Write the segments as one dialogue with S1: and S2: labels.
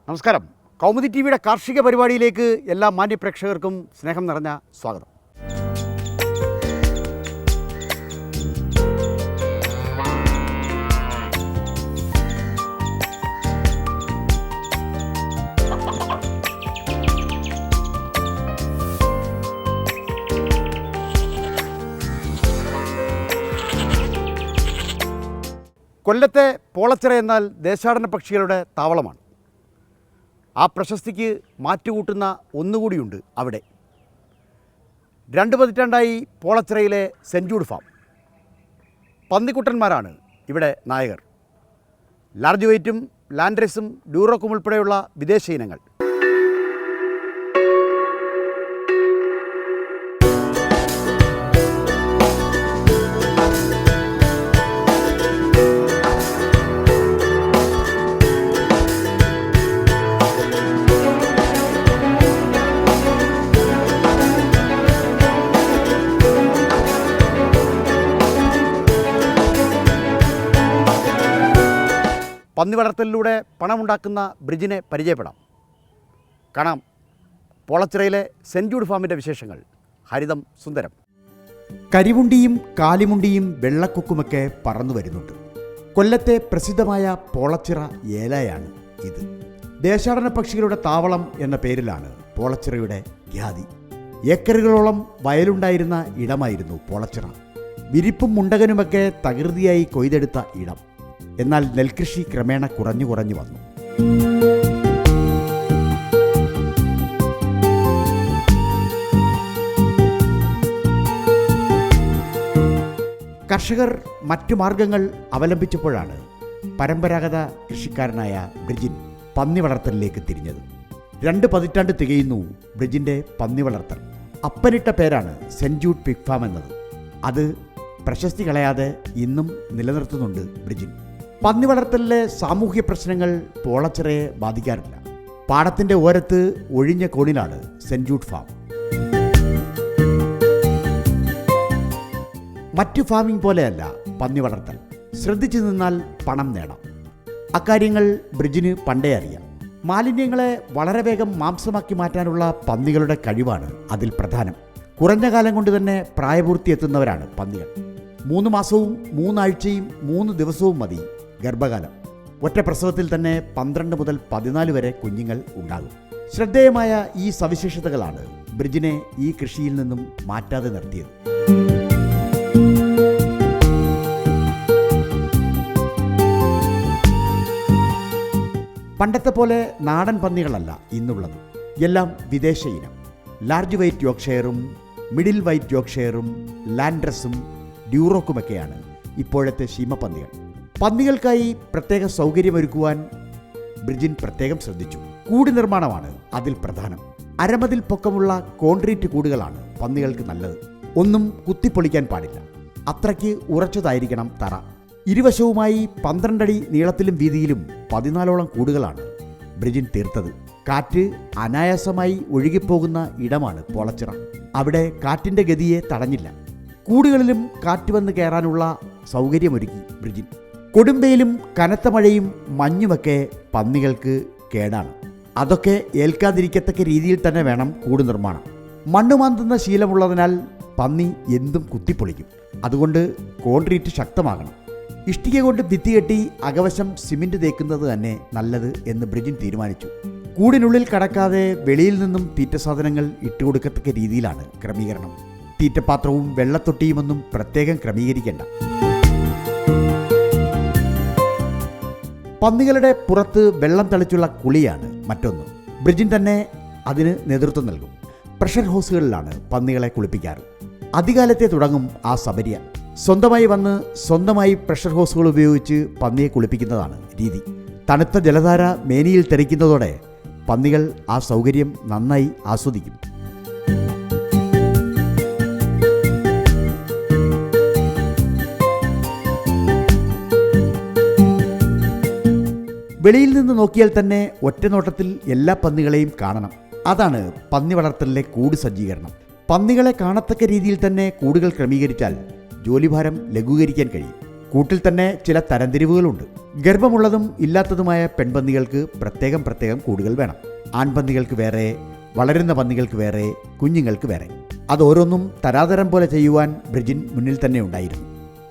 S1: നമസ്കാരം. കൗമുദി ടിവിയുടെ കാർഷിക പരിപാടിയിലേക്ക് എല്ലാ മാന്യപ്രേക്ഷകർക്കും സ്നേഹം നിറഞ്ഞ സ്വാഗതം. കൊല്ലത്തെ പോളച്ചിറ എന്നാൽ ദേശാടന പക്ഷികളുടെ താവളമാണ്. ആ പ്രശസ്തിക്ക് മാറ്റുകൂട്ടുന്ന ഒന്നുകൂടിയുണ്ട് അവിടെ. 2 പതിറ്റാണ്ടായി പോളച്ചിറയിലെ സെൻറ് ജൂഡ് ഫാം. പന്നിക്കുട്ടന്മാരാണ് ഇവിടെ നായകർ. ലാർജ് വെയ്റ്റും ലാൻഡ്രസും ഡ്യൂറോക്കും ഉൾപ്പെടെയുള്ള വിദേശ ഇനങ്ങൾ. പന്നി വളർത്തലിലൂടെ പണമുണ്ടാക്കുന്ന ബ്രിജിനെ പരിചയപ്പെടാം. കാണാം പോളച്ചിറയിലെ സെൻറ് ജൂഡ് ഫാമിൻ്റെ വിശേഷങ്ങൾ. ഹരിതം സുന്ദരം. കരിമുണ്ടിയും കാലിമുണ്ടിയും വെള്ളക്കൊക്കുമൊക്കെ പറന്നു വരുന്നുണ്ട്. കൊല്ലത്തെ പ്രസിദ്ധമായ പോളച്ചിറ ഏലയാണ് ഇത്. ദേശാടന പക്ഷികളുടെ താവളം എന്ന പേരിലാണ് പോളച്ചിറയുടെ ഖ്യാതി. ഏക്കറുകളോളം വയലുണ്ടായിരുന്ന ഇടമായിരുന്നു പോളച്ചിറ. വിരിപ്പും മുണ്ടകനുമൊക്കെ തകൃതിയായി കൊയ്തെടുത്ത ഇടം. എന്നാൽ നെൽകൃഷി ക്രമേണ കുറഞ്ഞു വന്നു. കർഷകർ മറ്റു മാർഗങ്ങൾ അവലംബിച്ചപ്പോഴാണ് പരമ്പരാഗത കൃഷിക്കാരനായ ബ്രിജിൻ പന്നി വളർത്തലിലേക്ക് തിരിഞ്ഞത്. 2 പതിറ്റാണ്ട് തികയുന്നു ബ്രിജിൻ്റെ പന്നി വളർത്തൽ. അപ്പനിട്ട പേരാണ് സെൻറ് ജൂഡ് പിഗ് ഫാം എന്നത്. അത് പ്രശസ്തി കളയാതെ ഇന്നും നിലനിർത്തുന്നുണ്ട് ബ്രിജിൻ. പന്നി വളർത്തലിലെ സാമൂഹ്യ പ്രശ്നങ്ങൾ പോളച്ചിറയെ ബാധിക്കാറില്ല. പാടത്തിൻ്റെ ഓരത്ത് ഒഴിഞ്ഞ കോണിലാണ് സെൻറ് ജൂഡ് ഫാം. മറ്റു ഫാമിംഗ് പോലെയല്ല പന്നി വളർത്തൽ. ശ്രദ്ധിച്ചു നിന്നാൽ പണം നേടാം. അക്കാര്യങ്ങൾ ബ്രിജിന് പണ്ടേ അറിയാം. മാലിന്യങ്ങളെ വളരെ വേഗം മാംസമാക്കി മാറ്റാനുള്ള പന്നികളുടെ കഴിവാണ് അതിൽ പ്രധാനം. കുറഞ്ഞ കാലം കൊണ്ട് തന്നെ പ്രായപൂർത്തി എത്തുന്നവരാണ് പന്നികൾ. 3 മാസവും 3 ആഴ്ചയും 3 ദിവസവും മതി ഗർഭകാലം. ഒറ്റ പ്രസവത്തിൽ തന്നെ 12 മുതൽ 14 വരെ കുഞ്ഞുങ്ങൾ ഉണ്ടാകും. ശ്രദ്ധേയമായ ഈ സവിശേഷതകളാണ് ബ്രിജിനെ ഈ കൃഷിയിൽ നിന്നും മാറ്റാതെ നിർത്തിയത്. പണ്ടത്തെ പോലെ നാടൻ പന്നികളല്ല ഇന്നുള്ളത്. എല്ലാം വിദേശ ഇനം. ലാർജ് വൈറ്റ് യോർക്ക്ഷയറും മിഡിൽ വൈറ്റ് യോർക്ക്ഷയറും ലാൻഡ്രസും ഡ്യൂറോക്കുമൊക്കെയാണ് ഇപ്പോഴത്തെ ശീമപ്പന്നികൾ. പന്നികൾക്കായി പ്രത്യേക സൗകര്യമൊരുക്കുവാൻ ബ്രിജിൻ പ്രത്യേകം ശ്രദ്ധിച്ചു. കൂട് നിർമ്മാണമാണ് അതിൽ പ്രധാനം. അരമതിൽ പൊക്കമുള്ള കോൺക്രീറ്റ് കൂടുകളാണ് പന്നികൾക്ക് നല്ലത്. ഒന്നും കുത്തിപ്പൊളിക്കാൻ പാടില്ല. അത്രയ്ക്ക് ഉറച്ചതായിരിക്കണം തറ. ഇരുവശവുമായി 12 അടി നീളത്തിലും വീതിയിലും 14ഓളം കൂടുകളാണ് ബ്രിജിൻ തീർത്തത്. കാറ്റ് അനായാസമായി ഒഴുകിപ്പോകുന്ന ഇടമാണ് പോളച്ചിറ. അവിടെ കാറ്റിൻ്റെ ഗതിയെ തടഞ്ഞില്ല. കൂടുകളിലും കാറ്റ് വന്ന് കയറാനുള്ള സൗകര്യമൊരുക്കി ബ്രിജിൻ. കൊടുമ്പയിലും കനത്ത മഴയും മഞ്ഞുമൊക്കെ പന്നികൾക്ക് കേടാണ്. അതൊക്കെ ഏൽക്കാതിരിക്കത്തക്ക രീതിയിൽ തന്നെ വേണം കൂട് നിർമ്മാണം. മണ്ണ് മാന്തുന്ന ശീലമുള്ളതിനാൽ പന്നി എന്തും കുത്തിപ്പൊളിക്കും. അതുകൊണ്ട് കോൺക്രീറ്റ് ശക്തമാകണം. ഇഷ്ടിക കൊണ്ട് ഭിത്തി കെട്ടി അകവശം സിമെന്റ് തേക്കുന്നത് തന്നെ നല്ലത് എന്ന് ബ്രിജിൻ തീരുമാനിച്ചു. കൂടിനുള്ളിൽ കടക്കാതെ വെളിയിൽ നിന്നും തീറ്റ സാധനങ്ങൾ ഇട്ടുകൊടുക്കത്തക്ക രീതിയിലാണ് ക്രമീകരണം. തീറ്റപാത്രവും വെള്ളത്തൊട്ടിയുമൊന്നും പ്രത്യേകം ക്രമീകരിക്കേണ്ട. പന്നികളുടെ പുറത്ത് വെള്ളം തളിച്ചുള്ള കുളിയാണ് മറ്റൊന്ന്. ബ്രിജിൻ തന്നെ അതിന് നേതൃത്വം നൽകും. പ്രഷർ ഹോസുകളിലാണ് പന്നികളെ കുളിപ്പിക്കാറ്. അധികാലത്തെ തുടങ്ങും ആ സബരിയ. സ്വന്തമായി പ്രഷർ ഹോസുകൾ ഉപയോഗിച്ച് പന്നിയെ കുളിപ്പിക്കുന്നതാണ് രീതി. തണുത്ത ജലധാര മേനിയിൽ തെറിക്കുന്നതോടെ പന്നികൾ ആ സൗകര്യം നന്നായി ആസ്വദിക്കും. വെളിയിൽ നിന്ന് നോക്കിയാൽ തന്നെ ഒറ്റനോട്ടത്തിൽ എല്ലാ പന്നികളെയും കാണണം. അതാണ് പന്നി വളർത്തലിലെ കൂട് സജ്ജീകരണം. പന്നികളെ കാണത്തക്ക രീതിയിൽ തന്നെ കൂടുകൾ ക്രമീകരിച്ചാൽ ജോലിഭാരം ലഘൂകരിക്കാൻ കഴിയും. കൂട്ടിൽ തന്നെ ചില തരംതിരിവുകളുണ്ട്. ഗർഭമുള്ളതും ഇല്ലാത്തതുമായ പെൺപന്നികൾക്ക് പ്രത്യേകം കൂടുകൾ വേണം. ആൺപന്നികൾക്ക് വേറെ, വളരുന്ന പന്നികൾക്ക് വേറെ, കുഞ്ഞുങ്ങൾക്ക് വേറെ. അതോരോന്നും തരാതരം പോലെ ചെയ്യുവാൻ ബ്രിജിൻ മുന്നിൽ തന്നെ ഉണ്ടായിരുന്നു.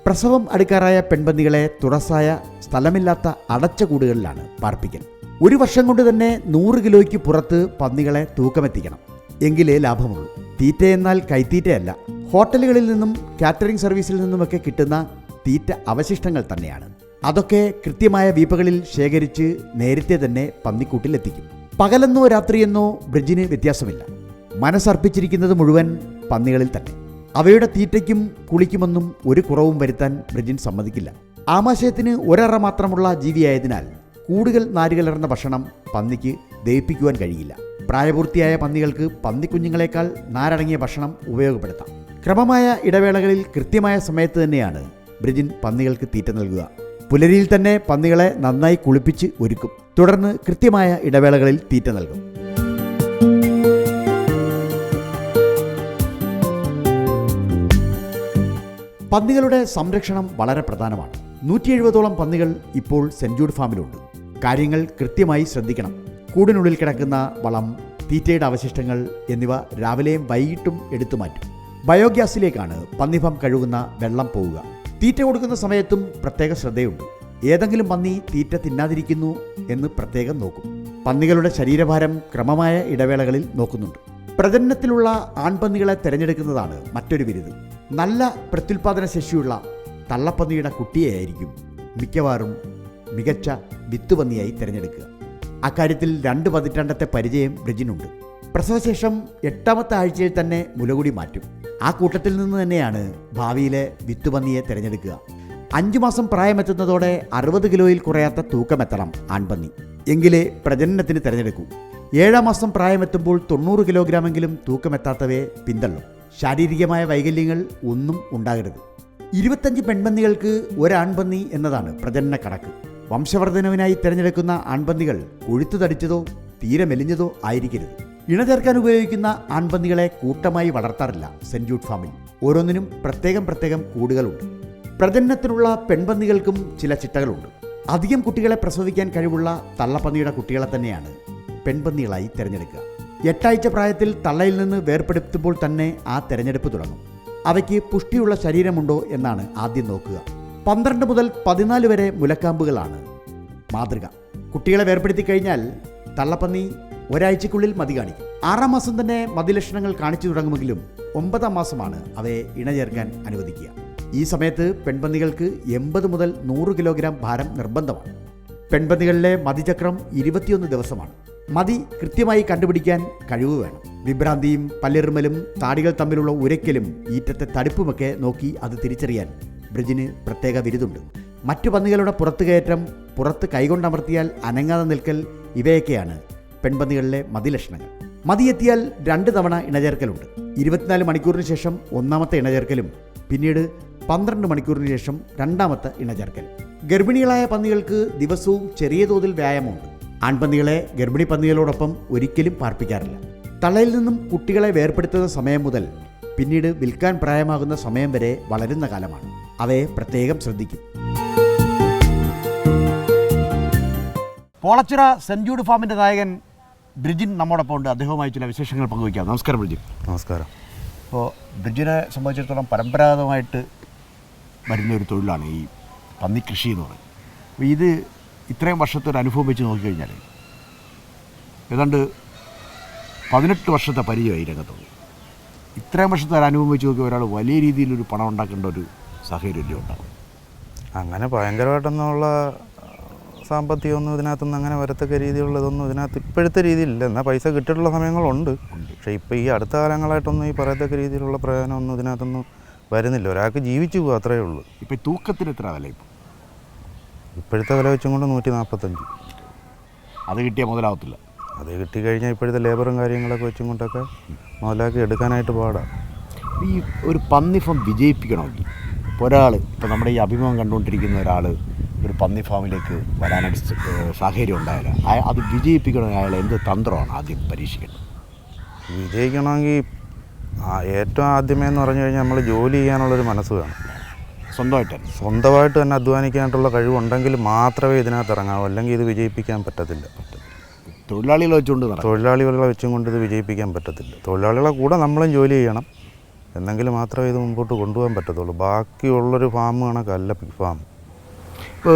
S1: പ്രസവം അടുക്കാറായ പെൺപന്നികളെ തുറസായ സ്ഥലമില്ലാത്ത അടച്ച കൂടുകളിലാണ് പാർപ്പിക്കൽ. 1 വർഷം കൊണ്ട് തന്നെ 100 കിലോയ്ക്ക് പുറത്ത് പന്നികളെ തൂക്കമെത്തിക്കണം. എങ്കിലേ ലാഭമുള്ളൂ. തീറ്റയെന്നാൽ കൈത്തീറ്റയല്ല, ഹോട്ടലുകളിൽ നിന്നും കാറ്ററിംഗ് സർവീസിൽ നിന്നുമൊക്കെ കിട്ടുന്ന തീറ്റ അവശിഷ്ടങ്ങൾ തന്നെയാണ്. അതൊക്കെ കൃത്യമായ വീപ്പകളിൽ ശേഖരിച്ച് നേരത്തെ തന്നെ പന്നിക്കൂട്ടിലെത്തിക്കും. പകലെന്നോ രാത്രിയെന്നോ ബ്രിജിന് വ്യത്യാസമില്ല. മനസ്സർപ്പിച്ചിരിക്കുന്നത് മുഴുവൻ പന്നികളിൽ തന്നെ. അവയുടെ തീറ്റയ്ക്കും കുളിക്കുമൊന്നും ഒരു കുറവും വരുത്താൻ ബ്രിജിൻ സമ്മതിക്കില്ല. ആമാശയത്തിന് ഒരറ മാത്രമുള്ള ജീവിയായതിനാൽ കൂടുതൽ നാരുകലർന്ന ഭക്ഷണം പന്നിക്ക് ദഹിപ്പിക്കുവാൻ കഴിയില്ല. പ്രായപൂർത്തിയായ പന്നികൾക്ക് പന്നിക്കുഞ്ഞുങ്ങളെക്കാൾ നാരടങ്ങിയ ഭക്ഷണം ഉപയോഗപ്പെടുത്താം. ക്രമമായ ഇടവേളകളിൽ കൃത്യമായ സമയത്ത് തന്നെയാണ് ബ്രിജിൻ പന്നികൾക്ക് തീറ്റ നൽകുക. പുലരിയിൽ തന്നെ പന്നികളെ നന്നായി കുളിപ്പിച്ച് ഒരുക്കും. തുടർന്ന് കൃത്യമായ ഇടവേളകളിൽ തീറ്റ നൽകും. പന്നികളുടെ സംരക്ഷണം വളരെ പ്രധാനമാണ്. 170ഓളം പന്നികൾ ഇപ്പോൾ സെന്റ് ജൂഡ് ഫാമിലുണ്ട്. കാര്യങ്ങൾ കൃത്യമായി ശ്രദ്ധിക്കണം. കൂടിനുള്ളിൽ കിടക്കുന്ന വളം, തീറ്റയുടെ അവശിഷ്ടങ്ങൾ എന്നിവ രാവിലെയും വൈകിട്ടും എടുത്തു മാറ്റും. ബയോഗ്യാസിലേക്കാണ് പന്നിഫാം കഴുകുന്ന വെള്ളം പോവുക. തീറ്റ കൊടുക്കുന്ന സമയത്തും പ്രത്യേക ശ്രദ്ധയുണ്ട്. ഏതെങ്കിലും പന്നി തീറ്റ തിന്നാതിരിക്കുന്നു എന്ന് പ്രത്യേകം നോക്കും. പന്നികളുടെ ശരീരഭാരം ക്രമമായ ഇടവേളകളിൽ നോക്കുന്നുണ്ട്. പ്രജനനത്തിലുള്ള ആൺപന്നികളെ തിരഞ്ഞെടുക്കുന്നതാണ് മറ്റൊരു വിരുത്. നല്ല പ്രത്യുൽപാദന ശേഷിയുള്ള തള്ളപ്പന്നിയുടെ കുട്ടിയെയായിരിക്കും മിക്കവാറും മികച്ച വിത്തുപന്നിയായി തിരഞ്ഞെടുക്കുക. അക്കാര്യത്തിൽ 2 പതിറ്റാണ്ടത്തെ പരിചയം ബ്രിജിനുണ്ട്. പ്രസവശേഷം 8ാമത്തെ ആഴ്ചയിൽ തന്നെ മുലകുടി മാറ്റും. ആ കൂട്ടത്തിൽ നിന്ന് തന്നെയാണ് ഭാവിയിലെ വിത്തുപന്നിയെ തിരഞ്ഞെടുക്കുക. 5 മാസം പ്രായമെത്തുന്നതോടെ 60 കിലോയിൽ കുറയാത്ത തൂക്കമെത്തണം ആൺപന്നി. എങ്കിലേ പ്രജനനത്തിന് തിരഞ്ഞെടുക്കൂ. 7ാം മാസം പ്രായമെത്തുമ്പോൾ 90 കിലോഗ്രാമെങ്കിലും തൂക്കമെത്താത്തവയെ പിന്തള്ളും. ശാരീരികമായ വൈകല്യങ്ങൾ ഒന്നും ഉണ്ടാകരുത്. 25 പെൺപന്നികൾക്ക് 1 ആൺപന്നി എന്നതാണ് പ്രജനന കണക്ക്. വംശവർദ്ധനവിനായി തിരഞ്ഞെടുക്കുന്ന ആൺപന്നികൾ കൊഴുത്തു തടിച്ചതോ തീരെ മെലിഞ്ഞതോ ആയിരിക്കരുത്. ഇണചേർക്കാൻ ഉപയോഗിക്കുന്ന ആൺപന്നികളെ കൂട്ടമായി വളർത്താറില്ല സെന്റ് ജൂഡ് ഫാമിൽ. ഓരോന്നിനും പ്രത്യേകം കൂടുകളുണ്ട്. പ്രജനനത്തിനുള്ള പെൺപന്നികൾക്കും ചില ചിട്ടകളുണ്ട്. അധികം കുട്ടികളെ പ്രസവിക്കാൻ കഴിവുള്ള തള്ളപ്പന്നിയുടെ കുട്ടികളെ തന്നെയാണ് പെൺപന്നികളായി തിരഞ്ഞെടുക്കുക. 8 ആഴ്ച പ്രായത്തിൽ തള്ളയിൽ നിന്ന് വേർപെടുത്തുമ്പോൾ തന്നെ ആ തിരഞ്ഞെടുപ്പ് തുടങ്ങും. അവയ്ക്ക് പുഷ്ടിയുള്ള ശരീരമുണ്ടോ എന്നാണ് ആദ്യം നോക്കുക. 12 മുതൽ 14 വരെ മുലക്കാമ്പുകളാണ് മാതൃക. കുട്ടികളെ വേർപെടുത്തി കഴിഞ്ഞാൽ തള്ളപ്പന്നി ഒരാഴ്ചക്കുള്ളിൽ മതി കാണിക്കും. 6ാം മാസം തന്നെ മതിലക്ഷണങ്ങൾ കാണിച്ചു തുടങ്ങുമെങ്കിലും 9ാം മാസമാണ് അവയെ ഇണചേർക്കാൻ അനുവദിക്കുക. ഈ സമയത്ത് പെൺപന്നികൾക്ക് 80 മുതൽ 100 കിലോഗ്രാം ഭാരം നിർബന്ധമാണ്. പെൺപന്നികളിലെ മതിചക്രം 21 ദിവസമാണ്. മതി കൃത്യമായി കണ്ടുപിടിക്കാൻ കഴിവ് വേണം. വിഭ്രാന്തിയും പല്ലിറുമലും താടികൾ തമ്മിലുള്ള ഉരയ്ക്കലും ഈറ്റത്തെ തടുപ്പുമൊക്കെ നോക്കി അത് തിരിച്ചറിയാൻ ബ്രിജിന് പ്രത്യേക വിരുതുണ്ട്. മറ്റു പന്നികളുടെ പുറത്ത് കയറ്റം, പുറത്ത് കൈകൊണ്ടമർത്തിയാൽ അനങ്ങാതെ നിൽക്കൽ, ഇവയൊക്കെയാണ് പെൺപന്നികളിലെ മതിലക്ഷണങ്ങൾ. മതിയെത്തിയാൽ 2 തവണ ഇണചേർക്കലുണ്ട്. 24 മണിക്കൂറിന് ശേഷം 1ാമത്തെ ഇണചേർക്കലും പിന്നീട് 12 മണിക്കൂറിന് ശേഷം 2ാമത്തെ ഇണചേർക്കൽ. ഗർഭിണികളായ പന്നികൾക്ക് ദിവസവും ചെറിയ തോതിൽ വ്യായാമമുണ്ട്. ആൺപന്നികളെ ഗർഭിണി പന്നികളോടൊപ്പം ഒരിക്കലും പാർപ്പിക്കാറില്ല. തള്ളയിൽ നിന്നും കുട്ടികളെ വേർപെടുത്തുന്ന സമയം മുതൽ പിന്നീട് വിൽക്കാൻ പ്രായമാകുന്ന സമയം വരെ വളരുന്ന കാലമാണ്. അവയെ പ്രത്യേകം ശ്രദ്ധിക്കും. പോളച്ചിറ സെന്റ് ജൂഡ് ഫാമിൻ്റെ നായകൻ ബ്രിജിൻ നമ്മോടൊപ്പം ഉണ്ട്. അദ്ദേഹവുമായി ചില വിശേഷങ്ങൾ പങ്കുവയ്ക്കാം. നമസ്കാരം ബ്രിജിൻ.
S2: നമസ്കാരം.
S1: അപ്പോൾ ബ്രിജിനെ സംബന്ധിച്ചിടത്തോളം പരമ്പരാഗതമായിട്ട് വരുന്നൊരു തൊഴിലാണ് ഈ പന്നിക്കൃഷി എന്ന് പറയുന്നത്. അപ്പോൾ ഇത് ഇത്രയും വർഷത്തെ ഒരു അനുഭവം വെച്ച് നോക്കിക്കഴിഞ്ഞാൽ ഏതാണ്ട് 18 വർഷത്തെ പരിചയമായി രംഗത്തുള്ളൂ. ഇത്രയും വർഷത്തെ ഒരു അനുഭവം വെച്ച് നോക്കി ഒരാൾ വലിയ രീതിയിലൊരു പണം ഉണ്ടാക്കേണ്ട ഒരു സാഹചര്യം ഉണ്ടാകും.
S2: അങ്ങനെ ഭയങ്കരമായിട്ടൊന്നുള്ള സാമ്പത്തികമൊന്നും ഇതിനകത്തുനിന്ന് അങ്ങനെ വരത്തക്ക രീതിയിലുള്ളതൊന്നും ഇതിനകത്ത് ഇപ്പോഴത്തെ രീതിയിലില്ല. എന്നാൽ പൈസ കിട്ടിയിട്ടുള്ള സമയങ്ങളുണ്ട്. പക്ഷേ ഇപ്പോൾ ഈ അടുത്ത കാലങ്ങളായിട്ടൊന്നും ഈ പറയത്തക്ക രീതിയിലുള്ള പ്രയോജനമൊന്നും ഇതിനകത്തൊന്നും വരുന്നില്ല. ഒരാൾക്ക് ജീവിച്ചു പോകും, അത്രയേ ഉള്ളൂ.
S1: ഇപ്പോൾ തൂക്കത്തിന് എത്ര വില?
S2: ഇപ്പോഴത്തെ വില വെച്ചും കൊണ്ട് 145.
S1: അത് കിട്ടിയാൽ മുതലാവത്തില്ല.
S2: അത് കിട്ടിക്കഴിഞ്ഞാൽ ഇപ്പോഴത്തെ ലേബറും കാര്യങ്ങളൊക്കെ വെച്ചും കൊണ്ടൊക്കെ മുതലാക്കി എടുക്കാനായിട്ട് പാടാം.
S1: ഈ ഒരു പന്നി ഫാം വിജയിപ്പിക്കണമെങ്കിൽ ഒരാൾ, ഇപ്പോൾ നമ്മുടെ ഈ അഭിമുഖം കണ്ടുകൊണ്ടിരിക്കുന്ന ഒരാൾ ഒരു പന്നി ഫാമിലേക്ക് വരാനായിട്ട് സാഹചര്യം ഉണ്ടായാൽ അത് വിജയിപ്പിക്കണമെങ്കിൽ അയാൾ എന്ത് തന്ത്രമാണ് ആദ്യം പരീക്ഷിക്കേണ്ടത്?
S2: വിജയിക്കണമെങ്കിൽ ഏറ്റവും ആദ്യമേ എന്ന് പറഞ്ഞു കഴിഞ്ഞാൽ നമ്മൾ ജോലി ചെയ്യാനുള്ളൊരു മനസ്സ് വേണം. സ്വന്തമായിട്ട് തന്നെ അധ്വാനിക്കാനായിട്ടുള്ള കഴിവുണ്ടെങ്കിൽ മാത്രമേ ഇതിനകത്ത് ഇറങ്ങാവൂ, അല്ലെങ്കിൽ ഇത് വിജയിപ്പിക്കാൻ പറ്റത്തില്ല. തൊഴിലാളികളെ വെച്ചും കൊണ്ട് ഇത് വിജയിപ്പിക്കാൻ പറ്റത്തില്ല. തൊഴിലാളികളെ കൂടെ നമ്മളും ജോലി ചെയ്യണം, എന്നെങ്കിൽ മാത്രമേ ഇത് മുമ്പോട്ട് കൊണ്ടുപോകാൻ പറ്റത്തുള്ളൂ. ബാക്കിയുള്ളൊരു ഫാം കണക്കല്ല പിഗ് ഫാം.
S3: ഇപ്പോൾ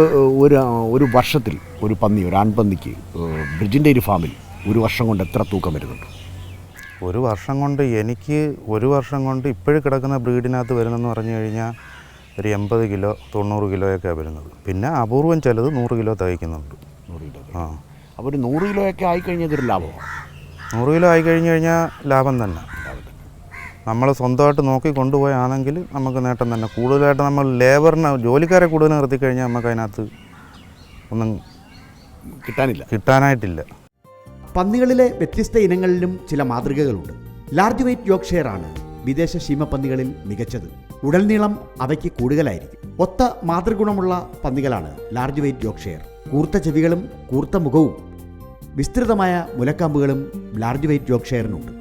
S3: ഒരു വർഷത്തിൽ ഒരു ആൺപന്നിക്ക് ബ്രിജിൻ്റെ ഒരു ഫാമിൽ ഒരു വർഷം കൊണ്ട് എത്ര തൂക്കം വരുന്നുണ്ട്?
S2: ഒരു വർഷം കൊണ്ട് ഇപ്പോഴും കിടക്കുന്ന ബ്രീഡിനകത്ത് വരുന്നതെന്ന് പറഞ്ഞു കഴിഞ്ഞാൽ ഒരു 80 കിലോ 90 കിലോയൊക്കെയാണ് വരുന്നത്. പിന്നെ അപൂർവം ചിലത് 100 കിലോ തികയ്ക്കുന്നുണ്ട്.
S3: 100 കിലോ.
S2: ആ,
S3: അപ്പോൾ ഒരു 100 കിലോയൊക്കെ ആയിക്കഴിഞ്ഞാൽ ഇതൊരു ലാഭമാണ്.
S2: 100 കിലോ ആയിക്കഴിഞ്ഞ് കഴിഞ്ഞാൽ ലാഭം തന്നെ. നമ്മൾ സ്വന്തമായിട്ട് നോക്കി കൊണ്ടുപോയാണെങ്കിൽ നമുക്ക് നേട്ടം തന്നെ. കൂടുതലായിട്ട് നമ്മൾ ജോലിക്കാരെ കൂടുതൽ നിർത്തിക്കഴിഞ്ഞാൽ നമുക്ക് അതിനകത്ത് ഒന്നും കിട്ടാനായിട്ടില്ല.
S1: പന്നികളിലെ വ്യത്യസ്ത ഇനങ്ങളിലും ചില മാതൃകകളുണ്ട്. ലാർജ് വെയ്റ്റ് യോർക്ക്ഷയറാണ് വിദേശ ശീമപ്പന്നികളിൽ മികച്ചത്. ഉടൽനീളം അവയ്ക്ക് കൂടുതലായിരിക്കും. ഒത്ത മാതൃഗുണമുള്ള പന്നികളാണ് ലാർജ് വെയ്റ്റ് യോർക്ക്ഷയർ. കൂർത്ത ചെവികളും കൂർത്ത മുഖവും വിസ്തൃതമായ മുലക്കാമ്പുകളും ലാർജ് വെയ്റ്റ് യോർക്ക്ഷയറിനുണ്ട്.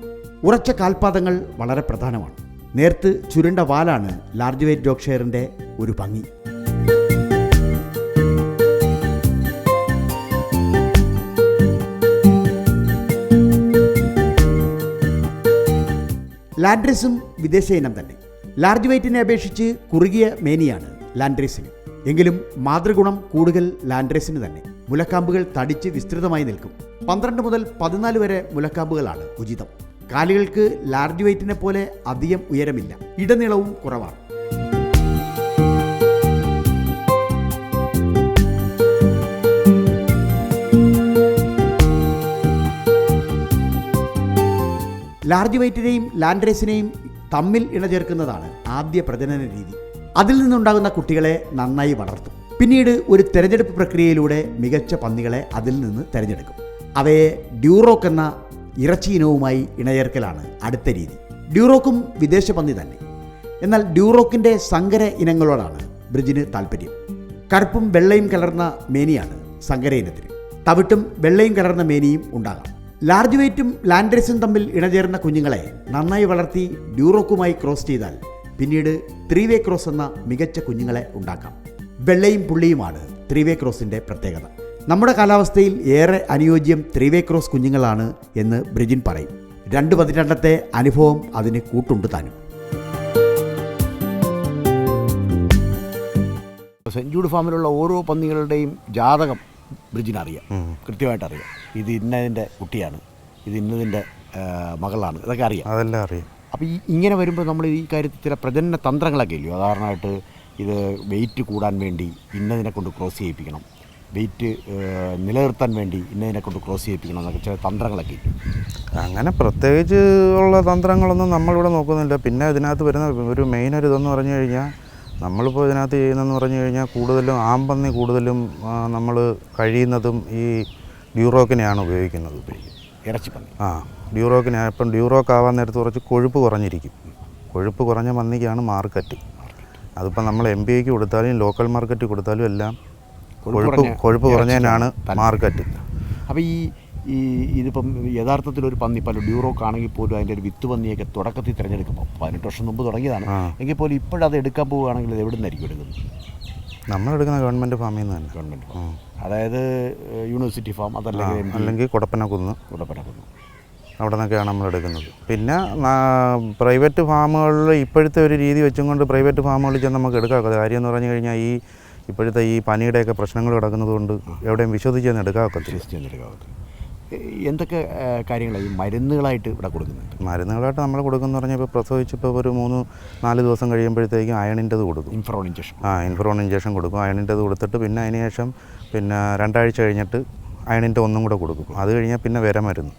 S1: ഉറച്ച കാൽപാദങ്ങൾ വളരെ പ്രധാനമാണ്. നേർത്ത് ചുരുണ്ട വാലാണ് ലാർജ് വെയ്റ്റ് യോർക്ക്ഷയറിൻ്റെ ഒരു ഭംഗി. ലാൻഡ്രസും വിദേശ ഇനം തന്നെ. ലാർജ് വെയ്റ്റിനെ അപേക്ഷിച്ച് കുറുകിയ മേനിയാണ് ലാൻഡ്രസിന്. എങ്കിലും മാതൃഗുണം കൂടുതൽ ലാൻഡ്രസിന് തന്നെ. മുലക്കാമ്പുകൾ തടിച്ച് വിസ്തൃതമായി നിൽക്കും. 12 മുതൽ 14 വരെ മുലക്കാമ്പുകളാണ് ഉചിതം. കാലുകൾക്ക് ലാർജ് വെയ്റ്റിനെ പോലെ അധികം ഉയരമില്ല, ഇടനീളവും കുറവാണ്. ലാർജ് വെയ്റ്റിനെയും ലാൻഡ്രസിനെയും തമ്മിൽ ഇണചേർക്കുന്നതാണ് ആദ്യ പ്രജനന രീതി. അതിൽ നിന്നുണ്ടാകുന്ന കുട്ടികളെ നന്നായി വളർത്തും. പിന്നീട് ഒരു തെരഞ്ഞെടുപ്പ് പ്രക്രിയയിലൂടെ മികച്ച പന്നികളെ അതിൽ നിന്ന് തിരഞ്ഞെടുക്കും. അവയെ ഡ്യൂറോക്ക് എന്ന ഇറച്ചി ഇനവുമായി ഇണചേർക്കലാണ് അടുത്ത രീതി. ഡ്യൂറോക്കും വിദേശ പന്നി തന്നെ. എന്നാൽ ഡ്യൂറോക്കിൻ്റെ സങ്കര ഇനങ്ങളോടാണ് ബ്രിജിന് താല്പര്യം. കറുപ്പും വെള്ളയും കലർന്ന മേനിയാണ് സങ്കര ഇനത്തിന്. തവിട്ടും വെള്ളയും കലർന്ന മേനിയും ഉണ്ടാകാം. ലാർജ് വെയ്റ്റും ലാൻഡ്രസും തമ്മിൽ ഇണചേർന്ന കുഞ്ഞുങ്ങളെ നന്നായി വളർത്തി ഡ്യൂറോക്കുമായി ക്രോസ് ചെയ്താൽ പിന്നീട് 3 വേ ക്രോസ് എന്ന മികച്ച കുഞ്ഞുങ്ങളെ ഉണ്ടാക്കാം. വെള്ളയും പുള്ളിയുമാണ് 3 വേ ക്രോസിൻ്റെ പ്രത്യേകത. നമ്മുടെ കാലാവസ്ഥയിൽ ഏറെ അനുയോജ്യം 3 വേ ക്രോസ് കുഞ്ഞുങ്ങളാണ് എന്ന് ബ്രിജിൻ പറയും. 2 പതിറ്റാണ്ടത്തെ അനുഭവം അതിന് കൂട്ടുണ്ട് താനും.
S3: സെൻറ് ജൂഡ് ഫാമിലുള്ള ഓരോ പന്നികളുടെയും ജാതകം ബ്രിജിനറിയാം, കൃത്യമായിട്ട് അറിയാം. ഇത് ഇന്നതിൻ്റെ കുട്ടിയാണ്, ഇത് ഇന്നതിൻ്റെ മകളാണ്, ഇതൊക്കെ അറിയാം.
S2: അതെല്ലാം അറിയാം.
S3: അപ്പോൾ ഇങ്ങനെ വരുമ്പോൾ നമ്മൾ ഈ കാര്യത്തിൽ ചില പ്രജനന തന്ത്രങ്ങളൊക്കെ ഇല്ലയോ? സാധാരണയായിട്ട് ഇത് വെയിറ്റ് കൂടാൻ വേണ്ടി ഇന്നതിനെ കൊണ്ട് ക്രോസ് ചെയ്യിപ്പിക്കണം, വെയിറ്റ് നിലനിർത്താൻ വേണ്ടി ഇന്നതിനെ കൊണ്ട് ക്രോസ് ചെയ്യിപ്പിക്കണം എന്നൊക്കെ ചില തന്ത്രങ്ങളൊക്കെ ഇല്ല.
S2: അങ്ങനെ പ്രത്യേകിച്ച് ഉള്ള തന്ത്രങ്ങളൊന്നും നമ്മളിവിടെ നോക്കുന്നില്ല. പിന്നെ ഇതിനകത്ത് വരുന്ന ഒരു മെയിൻ ഒരു ഇതെന്ന് പറഞ്ഞു കഴിഞ്ഞാൽ, നമ്മളിപ്പോൾ ഇതിനകത്ത് ചെയ്യുന്നതെന്ന് പറഞ്ഞു കഴിഞ്ഞാൽ കൂടുതലും ആമ്പന്നി കൂടുതലും നമ്മൾ കഴിയുന്നതും ഈ ഡ്യൂറോക്കിനെയാണ് ഉപയോഗിക്കുന്നത്.
S3: ഇറച്ചിപ്പന്നി
S2: ഡ്യൂറോക്കിനെ. ഇപ്പം ഡ്യൂറോക്ക് ആവാൻ നേരത്ത് കുറച്ച് കൊഴുപ്പ് കുറഞ്ഞിരിക്കും. കൊഴുപ്പ് കുറഞ്ഞ പന്നിക്കാണ് മാർക്കറ്റ്. അതിപ്പം നമ്മൾ MBAക്ക് കൊടുത്താലും ലോക്കൽ മാർക്കറ്റ് കൊടുത്താലും എല്ലാം കൊഴുപ്പ് കുറഞ്ഞതിനാണ് മാർക്കറ്റ്.
S3: അപ്പോൾ ഇതിപ്പം യഥാർത്ഥത്തിൽ ഒരു പന്നി പല ഡ്യൂറോക്ക് ആണെങ്കിൽ പോലും അതിൻ്റെ ഒരു വിത്ത് പന്നിയൊക്കെ തുടക്കത്തിൽ തിരഞ്ഞെടുക്കുമ്പോൾ 18 വർഷം മുമ്പ് തുടങ്ങിയതാണ് എങ്കിൽ പോലും ഇപ്പോഴത് എടുക്കാൻ പോവുകയാണെങ്കിൽ അത് എവിടെ നിന്നായിരിക്കും എടുക്കുന്നത്?
S2: നമ്മളെടുക്കുന്ന ഗവൺമെൻറ് ഫാമിൽ നിന്ന് തന്നെ.
S3: ഗവൺമെൻറ് ഫാം, അതായത് യൂണിവേഴ്സിറ്റി ഫാം,
S2: അല്ലെങ്കിൽ കൊടപ്പനക്കുന്ന് അവിടെ നിന്നൊക്കെയാണ് നമ്മളെടുക്കുന്നത്. പിന്നെ പ്രൈവറ്റ് ഫാമുകളിൽ ഇപ്പോഴത്തെ ഒരു രീതി വെച്ചും കൊണ്ട് പ്രൈവറ്റ് ഫാമുകളിൽ ചെന്ന് നമുക്ക് എടുക്കാതെ കാര്യം എന്ന് പറഞ്ഞു കഴിഞ്ഞാൽ ഇപ്പോഴത്തെ ഈ പനിയുടെയൊക്കെ പ്രശ്നങ്ങൾ കിടക്കുന്നത് കൊണ്ട് എവിടെയും വിശ്വസിച്ചെന്ന് എടുക്കാവത്തില്ല.
S3: എന്തൊക്കെ കാര്യങ്ങളാണ് ഈ മരുന്നുകളായിട്ട് ഇവിടെ കൊടുക്കുന്നുണ്ട്?
S2: മരുന്നുകളായിട്ട് നമ്മൾ കൊടുക്കുന്നത് പറഞ്ഞാൽ ഇപ്പോൾ പ്രസവിച്ചിപ്പോൾ ഒരു 3-4 ദിവസം കഴിയുമ്പോഴത്തേക്കും അയണിൻ്റെത് കൊടുക്കും. ഇൻഫ്രോൺ ഇഞ്ചക്ഷൻ കൊടുക്കും. അയണിൻ്റെത് കൊടുത്തിട്ട് പിന്നെ അതിന് ശേഷം 2 ആഴ്ച കഴിഞ്ഞിട്ട് അയണിൻ്റെ ഒന്നും കൂടെ കൊടുക്കും. അത് കഴിഞ്ഞാൽ പിന്നെ മരുന്ന്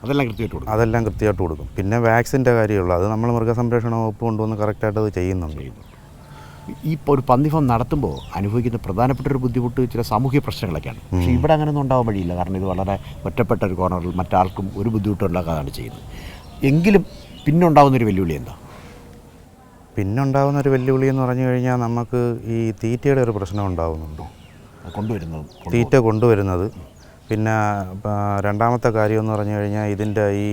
S2: അതെല്ലാം കൃത്യമായിട്ട് കൊടുക്കും. പിന്നെ വാക്സിൻ്റെ കാര്യമുള്ളൂ, അത് നമ്മൾ മൃഗസംരക്ഷണ വകുപ്പ് കൊണ്ടുവന്ന് കറക്റ്റായിട്ട് അത് ചെയ്യുന്നുണ്ട്.
S3: ഈ ഇപ്പോൾ ഒരു പന്നി ഫാം നടത്തുമ്പോൾ അനുഭവിക്കുന്ന പ്രധാനപ്പെട്ട ഒരു ബുദ്ധിമുട്ട് ചില സാമൂഹ്യ പ്രശ്നങ്ങളൊക്കെയാണ്. പക്ഷേ ഇവിടെ അങ്ങനെയൊന്നും ഉണ്ടാവാൻ വഴിയില്ല. കാരണം ഇത് വളരെ ഒറ്റപ്പെട്ട ഒരു കോർണറിൽ മറ്റാൾക്കും ഒരു ബുദ്ധിമുട്ടുണ്ടാക്കാതാണ് ചെയ്യുന്നത്. എങ്കിലും പിന്നുണ്ടാകുന്നൊരു വെല്ലുവിളി എന്താ?
S2: പിന്നുണ്ടാകുന്നൊരു വെല്ലുവിളി എന്ന് പറഞ്ഞു കഴിഞ്ഞാൽ നമുക്ക് ഈ തീറ്റയുടെ ഒരു പ്രശ്നം ഉണ്ടാകുന്നുണ്ട്. തീറ്റ കൊണ്ടുവരുന്നത്. പിന്നെ രണ്ടാമത്തെ കാര്യം എന്ന് പറഞ്ഞു കഴിഞ്ഞാൽ ഇതിൻ്റെ ഈ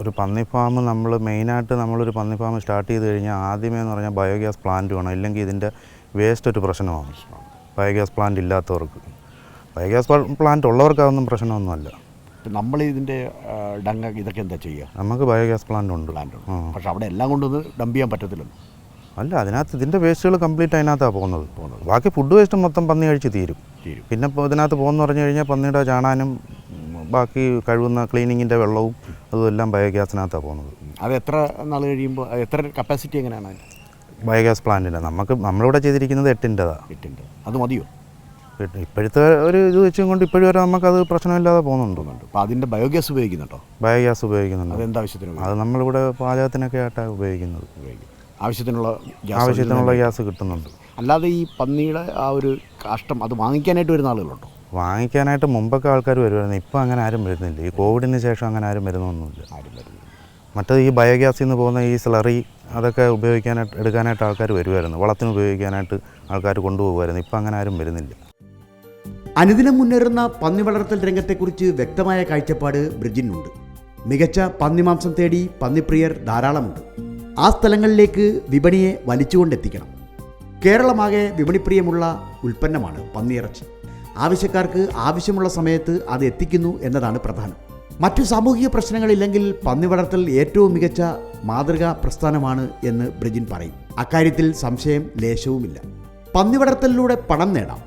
S2: ഒരു പന്നി ഫാം നമ്മൾ മെയിനായിട്ട് നമ്മളൊരു പന്നി ഫാം സ്റ്റാർട്ട് ചെയ്ത് കഴിഞ്ഞാൽ ആദ്യമേ എന്ന് പറഞ്ഞാൽ ബയോഗ്യാസ് പ്ലാന്റ് വേണം, ഇല്ലെങ്കിൽ ഇതിൻ്റെ വേസ്റ്റ് ഒരു പ്രശ്നമാണ്. ബയോഗ്യാസ് പ്ലാന്റ് ഇല്ലാത്തവർക്ക്, ബയോഗ്യാസ് പ്ലാന്റ് ഉള്ളവർക്ക് അതൊന്നും പ്രശ്നമൊന്നുമല്ല.
S3: നമ്മൾ ഇതിൻ്റെ ഡങ്ങ ഇതൊക്കെ എന്താ ചെയ്യുക?
S2: നമുക്ക് ബയോഗ്യാസ് പ്ലാന്റ് ഉണ്ട്.
S3: പക്ഷെ അവിടെ എല്ലാം കൊണ്ടൊന്ന് ഡംപ് ചെയ്യാൻ പറ്റത്തില്ലല്ലോ.
S2: അല്ല, അതിനകത്ത് ഇതിൻ്റെ വേസ്റ്റുകൾ കംപ്ലീറ്റ് അതിനകത്താണ് പോകുന്നത്. ബാക്കി ഫുഡ് വേസ്റ്റ് മൊത്തം പന്നി കഴിച്ച് തീരും. പിന്നെ ഇപ്പോൾ ഇതിനകത്ത് പോകുമെന്ന് പറഞ്ഞു കഴിഞ്ഞാൽ പന്നിയുടെ ചാണാനും ബാക്കി കഴുകുന്ന ക്ലീനിങ്ങിൻ്റെ വെള്ളവും അതും എല്ലാം ബയോഗ്യാസിനകത്താണ് പോകുന്നത്.
S3: അത് എത്ര നാൾ കഴിയുമ്പോൾ എത്ര കപ്പാസിറ്റി എങ്ങനെയാണ്
S2: ബയോഗ്യാസ് പ്ലാന്റിൻ്റെ? നമ്മളിവിടെ ചെയ്തിരിക്കുന്നത് 8-ൻ്റെതാണ്.
S3: 8-ൻ്റെ അത് മതിയോ?
S2: ഇപ്പോഴത്തെ ഒരു ഇത് വെച്ചും കൊണ്ട് ഇപ്പോഴും വരെ നമുക്കത് പ്രശ്നമില്ലാതെ പോകുന്നുണ്ട്.
S3: അപ്പോൾ അതിൻ്റെ ബയോഗ്യാസ് ഉപയോഗിക്കുന്നുണ്ടോ?
S2: ബയോഗ്യാസ് ഉപയോഗിക്കുന്നുണ്ട്.
S3: അതെന്താവശ്യത്തിന്?
S2: അത് നമ്മളിവിടെ പാചകത്തിനൊക്കെ ആയിട്ടാണ് ഉപയോഗിക്കുന്നത്.
S3: ആവശ്യത്തിനുള്ള
S2: ഗ്യാസ് കിട്ടുന്നുണ്ട്.
S3: അല്ലാതെ ഈ പന്നിയുടെ ആ ഒരു കാഷ്ടം അത് വാങ്ങിക്കാനായിട്ട് വരുന്ന ആളുകളുണ്ടോ?
S2: വാങ്ങിക്കാനായിട്ട് മുമ്പൊക്കെ ആൾക്കാർ വരുമായിരുന്നു. ഇപ്പോൾ അങ്ങനെ ആരും വരുന്നില്ല. ഈ കോവിഡിന് ശേഷം അങ്ങനെ ആരും വരുന്നൊന്നുമില്ല. മറ്റേത് ഈ ബയോഗ്യാസിൽ നിന്ന് പോകുന്ന ഈ സ്ലറി അതൊക്കെ ഉപയോഗിക്കാനായിട്ട് എടുക്കാനായിട്ട് ആൾക്കാർ വരുമായിരുന്നു. വളത്തിന് ഉപയോഗിക്കാനായിട്ട് ആൾക്കാർ കൊണ്ടുപോകുമായിരുന്നു. ഇപ്പോൾ അങ്ങനെ ആരും വരുന്നില്ല.
S1: അനുദിനം മുന്നേറുന്ന പന്നി വളർത്തൽ രംഗത്തെക്കുറിച്ച് വ്യക്തമായ കാഴ്ചപ്പാട് ബ്രിജിനുണ്ട്. മികച്ച പന്നിമാംസം തേടി പന്നിപ്രിയർ ധാരാളമുണ്ട്. ആ സ്ഥലങ്ങളിലേക്ക് വിപണിയെ വലിച്ചുകൊണ്ടെത്തിക്കണം. കേരളമാകെ വിപണിപ്രിയമുള്ള ഉൽപ്പന്നമാണ് പന്നിയിറച്ചി. ആവശ്യക്കാർക്ക് ആവശ്യമുള്ള സമയത്ത് അത് എത്തിക്കുന്നു എന്നതാണ് പ്രധാനം. മറ്റു സാമൂഹിക പ്രശ്നങ്ങളില്ലെങ്കിൽ പന്നി വളർത്തൽ ഏറ്റവും മികച്ച മാതൃകാ പ്രസ്ഥാനമാണ് എന്ന് ബ്രിജിൻ പറയും. അക്കാര്യത്തിൽ സംശയം ലേശവുമില്ല. പന്നി വളർത്തലിലൂടെ പണം നേടാം,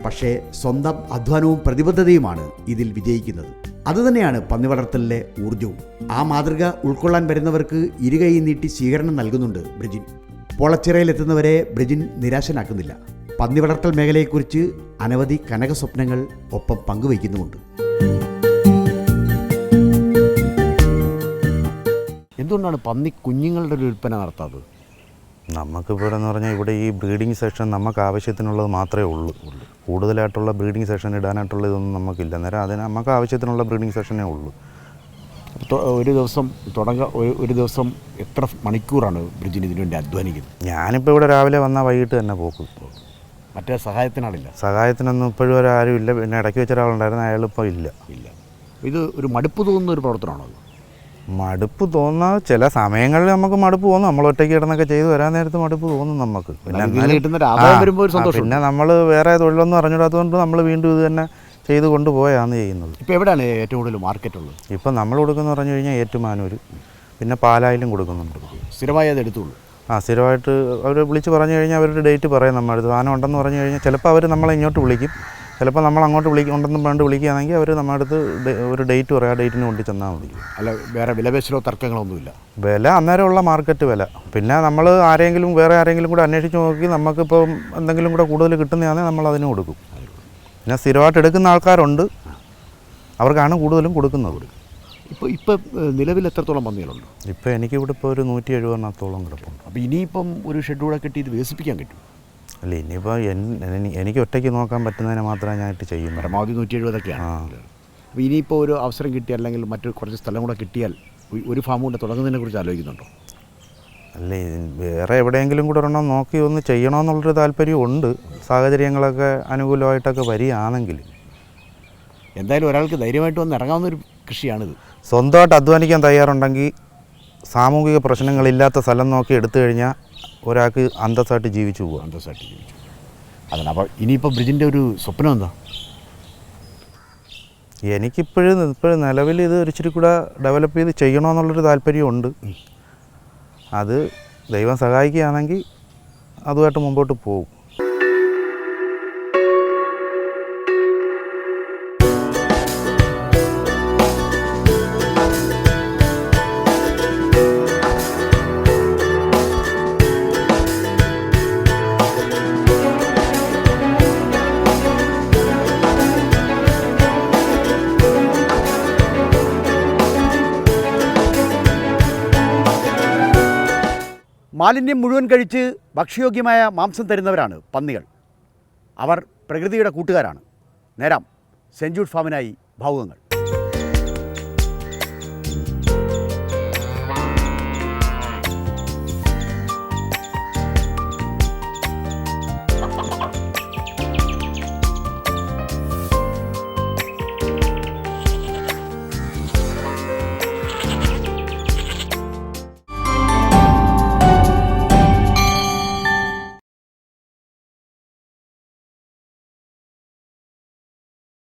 S1: പക്ഷേ സ്വന്തം അധ്വാനവും പ്രതിബദ്ധതയുമാണ് ഇതിൽ വിജയിക്കുന്നത്. അതുതന്നെയാണ് പന്നി വളർത്തലിലെ ഊർജവും. ആ മാതൃക ഉൾക്കൊള്ളാൻ വരുന്നവർക്ക് ഇരുകൈ നീട്ടി സ്വീകരണം നൽകുന്നുണ്ട് ബ്രിജിൻ. പൊളച്ചിറയിലെത്തുന്നവരെ ബ്രിജിൻ നിരാശനാക്കുന്നില്ല. പന്നി വളർത്തൽ മേഖലയെക്കുറിച്ച് അനവധി കനക സ്വപ്നങ്ങൾ ഒപ്പം പങ്കുവയ്ക്കുന്നുമുണ്ട്.
S3: എന്തുകൊണ്ടാണ് പന്നി കുഞ്ഞുങ്ങളുടെ ഒരു വിൽപ്പന നടത്താത്തത്?
S2: നമുക്കിവിടെ എന്ന് പറഞ്ഞാൽ ഇവിടെ ഈ ബ്രീഡിംഗ് സെക്ഷൻ നമുക്ക് ആവശ്യത്തിനുള്ളത് മാത്രമേ ഉള്ളൂ. കൂടുതലായിട്ടുള്ള ബ്രീഡിംഗ് സെക്ഷൻ ഇടാനായിട്ടുള്ള ഇതൊന്നും നമുക്കില്ല. അന്നേരം അതിന് നമുക്ക് ആവശ്യത്തിനുള്ള ബ്രീഡിംഗ് സെക്ഷനേ ഉള്ളൂ.
S3: ഒരു ദിവസം എത്ര മണിക്കൂറാണ് ബ്രിജിന് ഇതിനു വേണ്ടി അധ്വാനിക്കുന്നത്?
S2: ഞാനിപ്പോൾ ഇവിടെ രാവിലെ വന്നാൽ വൈകിട്ട് തന്നെ പോക്കും.
S3: മറ്റേ സഹായത്തിനാളില്ല?
S2: സഹായത്തിനൊന്നും ഇപ്പോഴും ഒരാരും ഇല്ല. പിന്നെ ഇടയ്ക്ക് വെച്ചൊരാളുണ്ടായിരുന്നു, അയാളിപ്പോൾ ഇല്ല.
S3: ഇത് ഒരു മടുപ്പ് തോന്നുന്ന ഒരു പ്രവർത്തനമാണോ?
S2: മടുപ്പ് തോന്നുന്ന ചില സമയങ്ങളിൽ നമുക്ക് മടുപ്പ് തോന്നും. നമ്മൾ ഒറ്റയ്ക്ക് കിടന്നൊക്കെ ചെയ്ത് വരാൻ നേരത്ത് മടുപ്പ് തോന്നും നമുക്ക്. പിന്നെ നമ്മൾ വേറെ തൊഴിലൊന്നും അറിഞ്ഞിടാത്തതുകൊണ്ട് നമ്മൾ വീണ്ടും ഇത് തന്നെ ചെയ്ത് കൊണ്ടുപോയാണ് ചെയ്യുന്നത്.
S3: ഇപ്പോൾ എവിടെയാണ് ഏറ്റവും കൂടുതൽ മാർക്കറ്റ് ഉള്ളത്?
S2: ഇപ്പം നമ്മൾ കൊടുക്കുന്ന പറഞ്ഞു കഴിഞ്ഞാൽ ഏറ്റുമാനൂർ, പിന്നെ പാലായിലും കൊടുക്കുന്നുണ്ട്.
S3: സ്ഥിരമായി അത് എടുത്തുള്ളൂ?
S2: സ്ഥിരമായിട്ട് അവർ വിളിച്ച് പറഞ്ഞു കഴിഞ്ഞാൽ അവരുടെ ഡേറ്റ് പറയും. നമ്മുടെ അടുത്ത് സാധനം ഉണ്ടെന്ന് പറഞ്ഞു കഴിഞ്ഞാൽ ചിലപ്പോൾ അവർ നമ്മളെ ഇങ്ങോട്ട് വിളിക്കും, ചിലപ്പോൾ നമ്മൾ അങ്ങോട്ട് ഉണ്ടെന്ന് പറഞ്ഞിട്ട് വിളിക്കുകയാണെങ്കിൽ അവർ നമ്മുടെ അടുത്ത് ഒരു ഡേറ്റ് പറയും. ആ ഡേറ്റിന് കൊണ്ട് ചെന്നാൽ മതി.
S3: അല്ല, വേറെ വിലപേശലോ തർക്കങ്ങളൊന്നുമില്ല?
S2: വില അന്നേരമുള്ള മാർക്കറ്റ് വില. പിന്നെ നമ്മൾ വേറെ ആരെങ്കിലും കൂടെ അന്വേഷിച്ച് നോക്കി നമുക്കിപ്പോൾ എന്തെങ്കിലും കൂടെ കൂടുതൽ കിട്ടുന്നതാണെങ്കിൽ നമ്മൾ അതിന് കൊടുക്കും. പിന്നെ സ്ഥിരമായിട്ട് എടുക്കുന്ന ആൾക്കാരുണ്ട്, അവർക്കാണ് കൂടുതലും കൊടുക്കുന്നത്.
S3: ഇപ്പോൾ നിലവിൽ എത്രത്തോളം പന്നികളുണ്ട്?
S2: ഇപ്പോൾ എനിക്കിവിടെ ഇപ്പോൾ ഒരു 170 കിടപ്പുണ്ട്.
S3: അപ്പോൾ ഇനിയിപ്പം ഒരു ഷെഡ്യൂളെ കെട്ടി ഇത് വികസിപ്പിക്കാൻ പറ്റും?
S2: അല്ല, ഇനിയിപ്പോൾ എനിക്ക് ഒറ്റയ്ക്ക് നോക്കാൻ പറ്റുന്നതിന് മാത്രമേ ഞാനായിട്ട് ചെയ്യും.
S3: പരമാവധി 170 അപ്പോൾ ഇനിയിപ്പോൾ ഒരു അവസരം കിട്ടിയാൽ അല്ലെങ്കിൽ മറ്റു കുറച്ച് സ്ഥലം കൂടെ കിട്ടിയാൽ ഒരു ഫാം കൊണ്ട് തുടങ്ങുന്നതിനെ കുറിച്ച് ആലോചിക്കുന്നുണ്ടോ?
S2: അല്ല, വേറെ എവിടെയെങ്കിലും കൂടെ ഒരെണ്ണം നോക്കി ഒന്ന് ചെയ്യണമെന്നുള്ളൊരു താല്പര്യമുണ്ട്. സാഹചര്യങ്ങളൊക്കെ അനുകൂലമായിട്ടൊക്കെ വരികയാണെങ്കിൽ.
S3: എന്തായാലും ഒരാൾക്ക് ധൈര്യമായിട്ട് വന്ന് ഇറങ്ങാവുന്നൊരു കൃഷിയാണിത്.
S2: സ്വന്തമായിട്ട് അധ്വാനിക്കാൻ തയ്യാറുണ്ടെങ്കിൽ സാമൂഹിക പ്രശ്നങ്ങളില്ലാത്ത സ്ഥലം നോക്കി എടുത്തു കഴിഞ്ഞാൽ ഒരാൾക്ക് അന്തസ്സായിട്ട് ജീവിച്ചു പോകും.
S3: അതാണ്. അപ്പോൾ ഇനിയിപ്പോൾ ബ്രിജിൻ്റെ ഒരു സ്വപ്നം എന്താ?
S2: എനിക്കിപ്പോഴും നിലവിൽ ഇത് ഇച്ചിരി കൂടെ ഡെവലപ്പ് ചെയ്ത് ചെയ്യണമെന്നുള്ളൊരു താല്പര്യമുണ്ട്. അത് ദൈവം സഹായിക്കുകയാണെങ്കിൽ അതുമായിട്ട് മുമ്പോട്ട് പോകും.
S1: മാലിന്യം മുഴുവൻ കഴിച്ച് ഭക്ഷ്യയോഗ്യമായ മാംസം തരുന്നവരാണ് പന്നികൾ. അവർ പ്രകൃതിയുടെ കൂട്ടുകാരാണ്. നേരാം. Cent Jude ഫാമിനായി ഭാവുകങ്ങൾ.